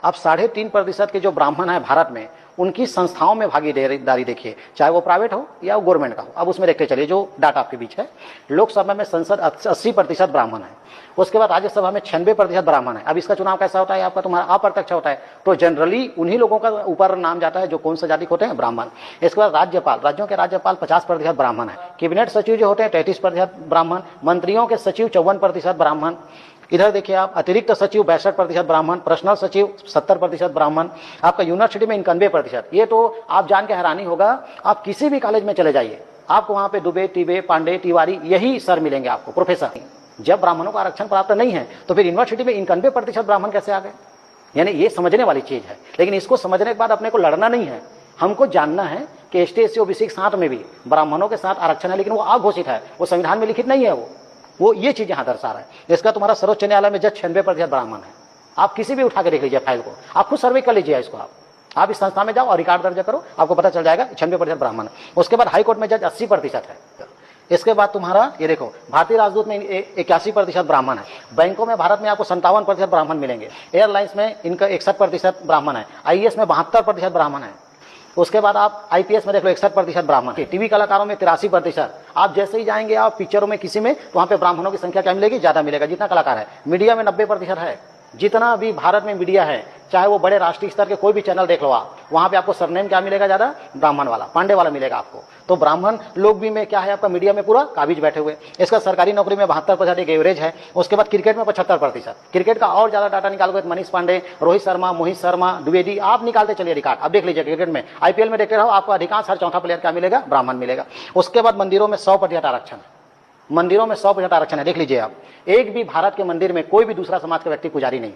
अब 3.5% के जो ब्राह्मण है भारत में, उनकी संस्थाओं में भागीदारी देखिए, चाहे वो प्राइवेट हो या वो गवर्नमेंट का हो। अब उसमें देखते चलिए जो डाटा आपके बीच है, लोकसभा में संसद 80% ब्राह्मण है, उसके बाद राज्यसभा में 96% ब्राह्मण है। अब इसका चुनाव कैसा होता है आपका, तुम्हारा अप्रत्यक्ष होता है, तो जनरली उन्हीं लोगों का ऊपर नाम जाता है जो कौन सा जाति होते हैं, ब्राह्मण। इसके बाद राज्यपाल, राज्यों के राज्यपाल 50% ब्राह्मण है, कैबिनेट सचिव जो होते हैं 33% ब्राह्मण, मंत्रियों के सचिव 54% ब्राह्मण। इधर देखिए आप, अतिरिक्त सचिव 62% ब्राह्मण, पर्सनल सचिव 70% ब्राह्मण, आपका यूनिवर्सिटी में 91%। ये तो आप जान के हैरानी होगा, आप किसी भी कॉलेज में चले जाइए, आपको वहां पे दुबे, टिबे, पांडे, तिवारी यही सर मिलेंगे आपको, प्रोफेसर। जब ब्राह्मणों का आरक्षण प्राप्त नहीं है तो फिर यूनिवर्सिटी में 91% ब्राह्मण कैसे आ गए? यानी ये समझने वाली चीज है। लेकिन इसको समझने के बाद अपने को लड़ना नहीं है, हमको जानना है कि एसटी, एससी, ओबीसी के साथ में भी ब्राह्मणों के साथ आरक्षण है, लेकिन वो अघोषित है, वो संविधान में लिखित नहीं है। वो ये चीज यहां दर्शा रहा है। इसका तुम्हारा सर्वोच्च न्यायालय में जज 96% ब्राह्मण है। आप किसी भी उठा के देख लीजिए फाइल को, आप खुद सर्वे कर लीजिए इसको। आप इस संस्था में जाओ और रिकॉर्ड दर्ज करो, आपको पता चल जाएगा 96% ब्राह्मण है। उसके बाद हाईकोर्ट में जज 80% है। इसके बाद तुम्हारा ये देखो, भारतीय राजदूत में 81% ब्राह्मण है, बैंकों में भारत में आपको 57% ब्राह्मण मिलेंगे, एयरलाइंस में इनका 61% ब्राह्मण है, आईएएस में 72% ब्राह्मण है। उसके बाद आप आईपीएस में देख लो 61% ब्राह्मण, टीवी कलाकारों में 83%। आप जैसे ही जाएंगे आप पिक्चरों में किसी में, तो वहां पे ब्राह्मणों की संख्या क्या मिलेगी, ज्यादा मिलेगा जितना कलाकार है। मीडिया में 90% है, जितना भी भारत में मीडिया है, चाहे वो बड़े राष्ट्रीय स्तर के कोई भी चैनल देख लो आप, वहां पे आपको सरनेम क्या मिलेगा, ज्यादा ब्राह्मण वाला, पांडे वाला मिलेगा आपको। तो ब्राह्मण लोग भी में क्या है आपका, मीडिया में पूरा काबिज बैठे हुए। इसका सरकारी नौकरी में 72% एक एवरेज है। उसके बाद क्रिकेट में 75%। क्रिकेट का और ज्यादा डाटा निकालोगे तो मनीष पांडे, रोहित शर्मा, मोहित शर्मा, द्विवेदी, आप निकालते चलिए रिकॉर्ड। अब देख लीजिए क्रिकेट में, आईपीएल में देखते रहो, आपको अधिकांश हर चौथा प्लेयर क्या मिलेगा, ब्राह्मण मिलेगा। उसके बाद मंदिरों में 100% आरक्षण, मंदिरों में 100% आरक्षण है। देख लीजिए आप, एक भी भारत के मंदिर में कोई भी दूसरा समाज का व्यक्ति पुजारी नहीं।